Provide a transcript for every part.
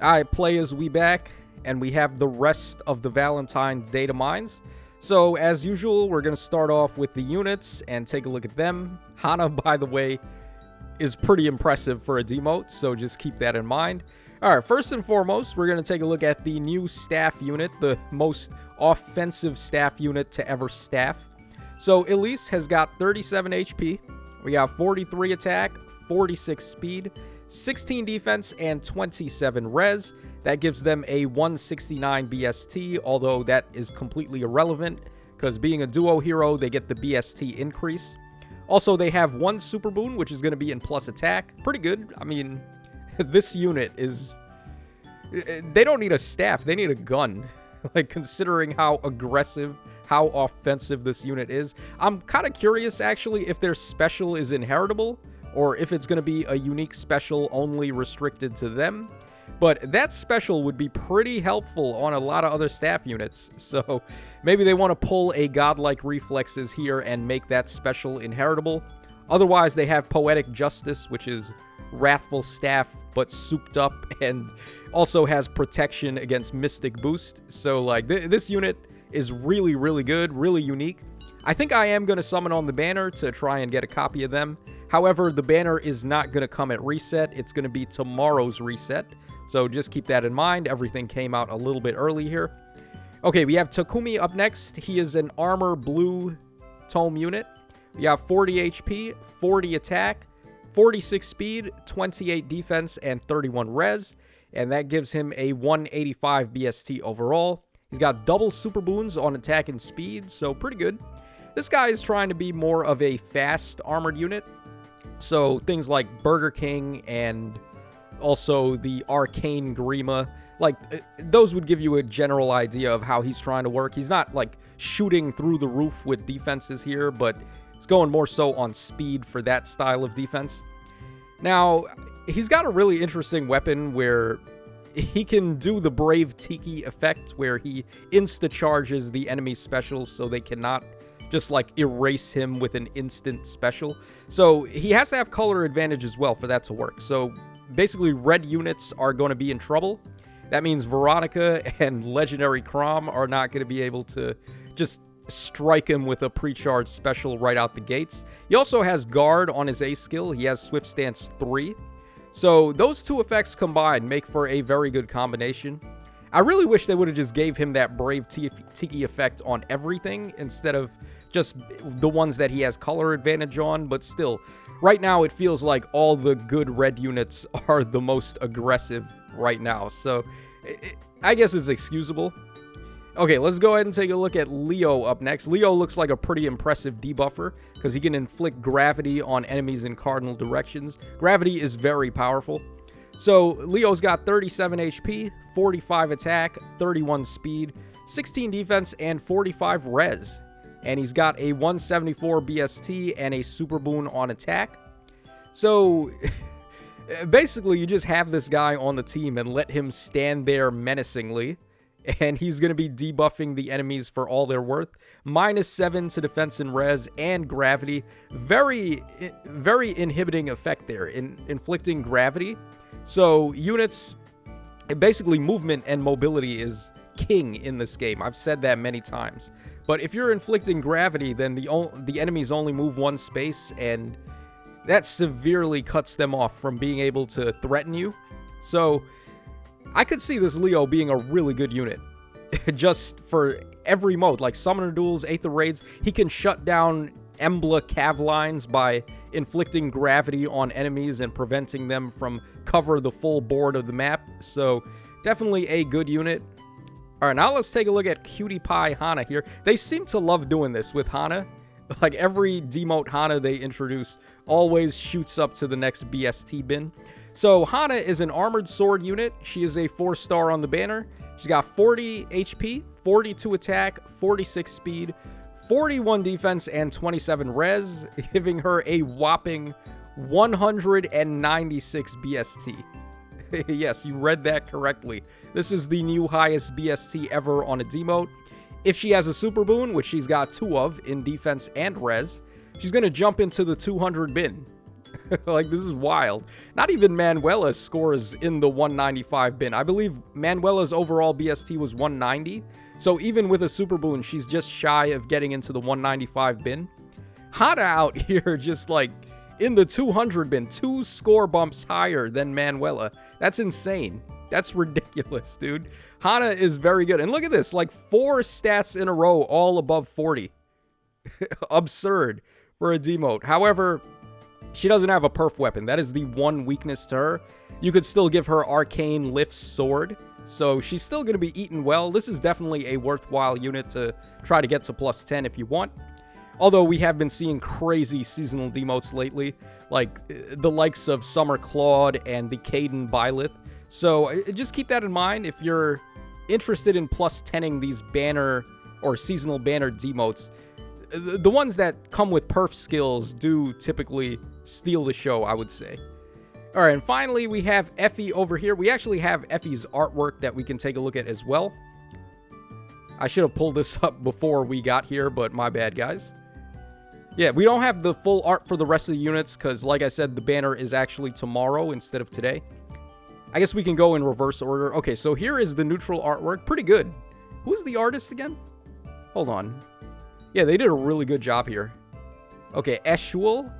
Alright, players, we back, and we have the rest of the Valentine's Datamines. So, as usual, we're going to start off with the units and take a look at them. Hana, by the way, is pretty impressive for a demote, so just keep that in mind. Alright, first and foremost, we're going to take a look at the new staff unit, the most offensive staff unit to ever staff. So, Elise has got 37 HP, we got 43 attack, 46 speed, 16 defense, and 27 res. That gives them a 169 BST, although that is completely irrelevant, because being a duo hero, they get the BST increase. Also, they have one super boon, which is going to be in plus attack. Pretty good. I mean, this unit is... They don't need a staff, they need a gun. Like, considering how aggressive, how offensive this unit is. I'm kind of curious, actually, if their special is inheritable, or if it's going to be a unique special only restricted to them. But that special would be pretty helpful on a lot of other staff units. So maybe they want to pull a godlike reflexes here and make that special inheritable. Otherwise, they have Poetic Justice, which is wrathful staff, but souped up, and also has protection against Mystic Boost. So, like, this unit is really, really good, really unique. I think I am going to summon on the banner to try and get a copy of them. However, the banner is not going to come at reset. It's going to be tomorrow's reset. So just keep that in mind. Everything came out a little bit early here. Okay, we have Takumi up next. He is an armor blue tome unit. We have 40 HP, 40 attack, 46 speed, 28 defense, and 31 res. And that gives him a 185 BST overall. He's got double super boons on attack and speed, so pretty good. This guy is trying to be more of a fast armored unit. So things like Burger King and also the Arcane Grima, like, those would give you a general idea of how he's trying to work. He's not, like, shooting through the roof with defenses here, but he's going more so on speed for that style of defense. Now, he's got a really interesting weapon where he can do the Brave Tiki effect, where he insta-charges the enemy's special so they cannot just, like, erase him with an instant special. So he has to have color advantage as well for that to work. So basically, red units are going to be in trouble. That means Veronica and Legendary Crom are not going to be able to just strike him with a pre-charged special right out the gates. He also has Guard on his A skill. He has Swift Stance 3. So those two effects combined make for a very good combination. I really wish they would have just gave him that Brave Tiki effect on everything instead of just the ones that he has color advantage on, but still, right now it feels like all the good red units are the most aggressive right now, so I guess it's excusable. Okay, let's go ahead and take a look at Leo up next. Leo looks like a pretty impressive debuffer because he can inflict gravity on enemies in cardinal directions. Gravity is very powerful. So Leo's got 37 HP, 45 attack, 31 speed, 16 defense, and 45 res. And he's got a 174 BST and a super boon on attack. So basically, you just have this guy on the team and let him stand there menacingly, and he's going to be debuffing the enemies for all they're worth. -7 to defense and res and gravity. Very, very inhibiting effect there in inflicting gravity. So units, basically movement and mobility is king in this game. I've said that many times. But if you're inflicting gravity, then the enemies only move one space, and that severely cuts them off from being able to threaten you. So I could see this Leo being a really good unit. Just for every mode, like Summoner Duels, Aether Raids, he can shut down Emblem cav lines by inflicting gravity on enemies and preventing them from cover the full board of the map. So definitely a good unit. Alright, now let's take a look at Cutie Pie Hana here. They seem to love doing this with Hana. Like, every demote Hana they introduce always shoots up to the next BST bin. So Hana is an armored sword unit. She is a 4-star on the banner. She's got 40 HP, 42 attack, 46 speed, 41 defense, and 27 res, giving her a whopping 196 BST. Yes, you read that correctly. This is the new highest BST ever on a demote. If she has a super boon, which she's got 2 of in defense and res, she's going to jump into the 200 bin. Like, this is wild. Not even Manuela scores in the 195 bin. I believe Manuela's overall BST was 190. So even with a Super Boon, she's just shy of getting into the 195 bin. Hana out here just like in the 200 bin, 2 score bumps higher than Manuela. That's insane. That's ridiculous, dude. Hana is very good. And look at this, like 4 stats in a row, all above 40. Absurd for a demote. However, she doesn't have a perf weapon. That is the one weakness to her. You could still give her Arcane Lift Sword. So she's still going to be eaten well. This is definitely a worthwhile unit to try to get to plus 10 if you want. Although we have been seeing crazy seasonal demotes lately, like the likes of Summer Claude and the Caden Byleth. So just keep that in mind if you're interested in plus 10ing these banner or seasonal banner demotes. The ones that come with perf skills do typically steal the show, I would say. All right, and finally, we have Effie over here. We actually have Effie's artwork that we can take a look at as well. I should have pulled this up before we got here, but my bad, guys. Yeah, we don't have the full art for the rest of the units because, like I said, the banner is actually tomorrow instead of today. I guess we can go in reverse order. Okay, so here is the neutral artwork. Pretty good. Who's the artist again? Hold on. Yeah, they did a really good job here. Okay, Eshul.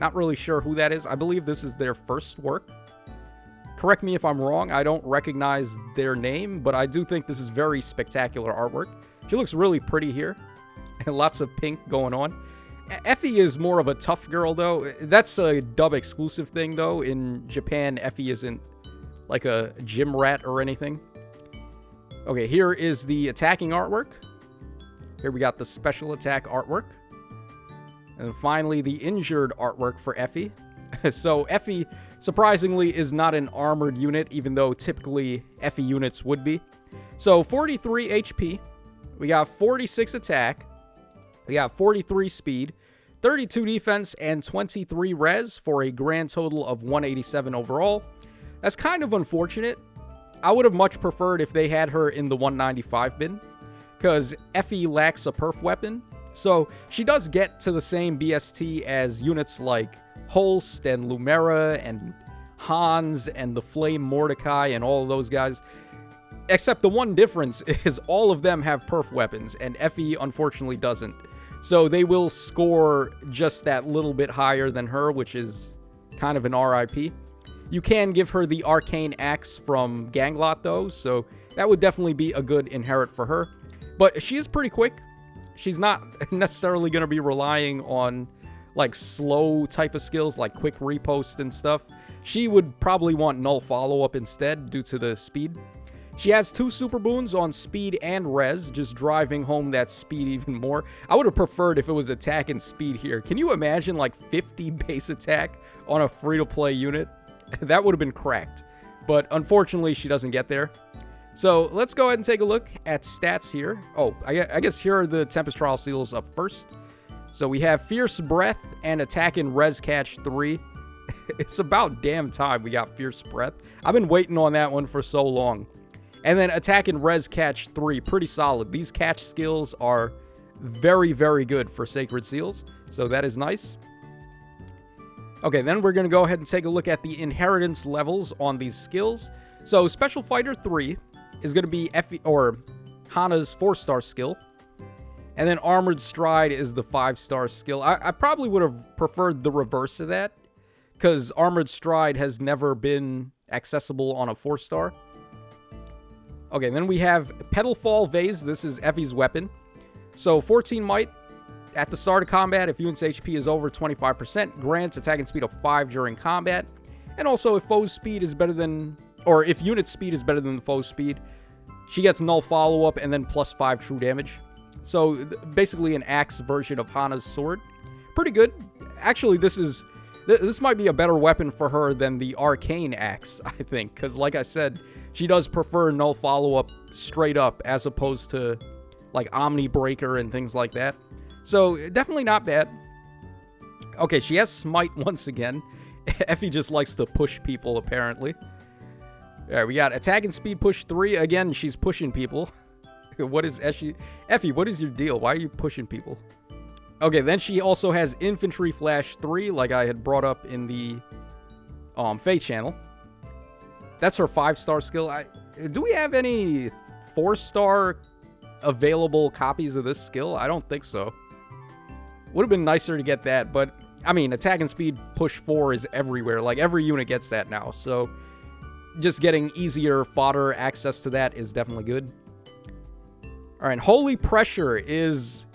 Not really sure who that is. I believe this is their first work. Correct me if I'm wrong. I don't recognize their name, but I do think this is very spectacular artwork. She looks really pretty here. And lots of pink going on. Effie is more of a tough girl, though. That's a dub exclusive thing, though. In Japan, Effie isn't like a gym rat or anything. Okay, here is the attacking artwork. Here we got the special attack artwork. And finally, the injured artwork for Effie. So Effie, surprisingly, is not an armored unit, even though typically Effie units would be. So 43 HP. We got 46 attack. We got 43 speed, 32 defense, and 23 res for a grand total of 187 overall. That's kind of unfortunate. I would have much preferred if they had her in the 195 bin, because Effie lacks a perf weapon. So she does get to the same BST as units like Holst and Lumera and Hans and the Flame Mordecai and all of those guys. Except the one difference is all of them have perf weapons, and Effie unfortunately doesn't. So they will score just that little bit higher than her, which is kind of an RIP. You can give her the Arcane Axe from Ganglot, though, so that would definitely be a good inherit for her. But she is pretty quick. She's not necessarily going to be relying on, like, slow type of skills, like quick repost and stuff. She would probably want null follow-up instead, due to the speed. She has 2 super boons on speed and res, just driving home that speed even more. I would have preferred if it was attack and speed here. Can you imagine, like, 50 base attack on a free-to-play unit? That would have been cracked. But unfortunately, she doesn't get there. So let's go ahead and take a look at stats here. Oh, I guess here are the Tempest Trial Seals up first. So we have Fierce Breath and Attack and Res Catch 3. It's about damn time we got Fierce Breath. I've been waiting on that one for so long. And then Attack and Res Catch 3, pretty solid. These catch skills are very, very good for Sacred Seals. So that is nice. Okay, then we're going to go ahead and take a look at the inheritance levels on these skills. So Special Fighter 3 is going to be Effie, or Hana's 4-star skill. And then Armored Stride is the 5-star skill. I probably would have preferred the reverse of that, because Armored Stride has never been accessible on a 4-star. Okay, then we have Petalfall Vase. This is Effie's weapon. So 14 might at the start of combat. If unit's HP is over 25%, grants attack and speed of 5 during combat. And also if foe's speed is better than, or if unit speed is better than the foe's speed, she gets null follow-up and then plus 5 true damage. So basically an axe version of Hana's sword. Pretty good. Actually, this might be a better weapon for her than the Arcane Axe, I think. Because like I said, she does prefer null follow-up straight up as opposed to like Omni Breaker and things like that. So definitely not bad. Okay, she has Smite once again. Effie just likes to push people, apparently. Alright, we got Attack and Speed Push 3. Again, she's pushing people. What is Effie? Effie, what is your deal? Why are you pushing people? Okay, then she also has Infantry Flash 3, like I had brought up in the Fae channel. That's her 5-star skill. Do we have any 4-star available copies of this skill? I don't think so. Would have been nicer to get that, but I mean, attack and speed push 4 is everywhere. Like, every unit gets that now, so just getting easier fodder access to that is definitely good. All right, Holy Pressure is...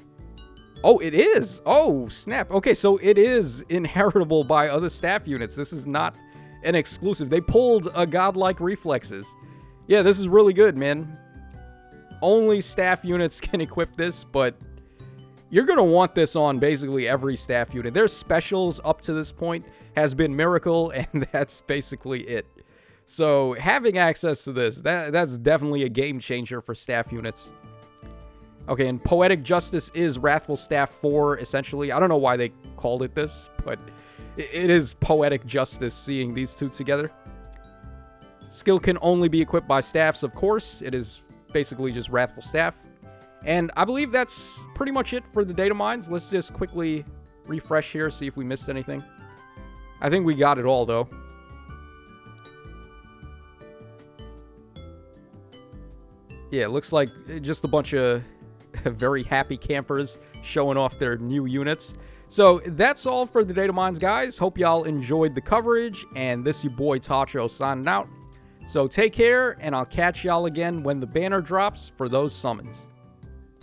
Oh, it is! Oh, snap. Okay, so it is inheritable by other staff units. This is not an exclusive. They pulled a Godlike Reflexes. Yeah, this is really good, man. Only staff units can equip this, but you're going to want this on basically every staff unit. Their specials up to this point has been Miracle, and that's basically it. So having access to this, that's definitely a game changer for staff units. Okay, and Poetic Justice is Wrathful Staff 4, essentially. I don't know why they called it this, but it is Poetic Justice seeing these two together. Skill can only be equipped by staffs, of course. It is basically just Wrathful Staff. And I believe that's pretty much it for the Datamines. Let's just quickly refresh here, see if we missed anything. I think we got it all, though. Yeah, it looks like just a bunch of very happy campers showing off their new units. So that's all for the Datamines, guys. Hope y'all enjoyed the coverage, and this your boy Tacho signing out. So take care, and I'll catch y'all again when the banner drops for those summons.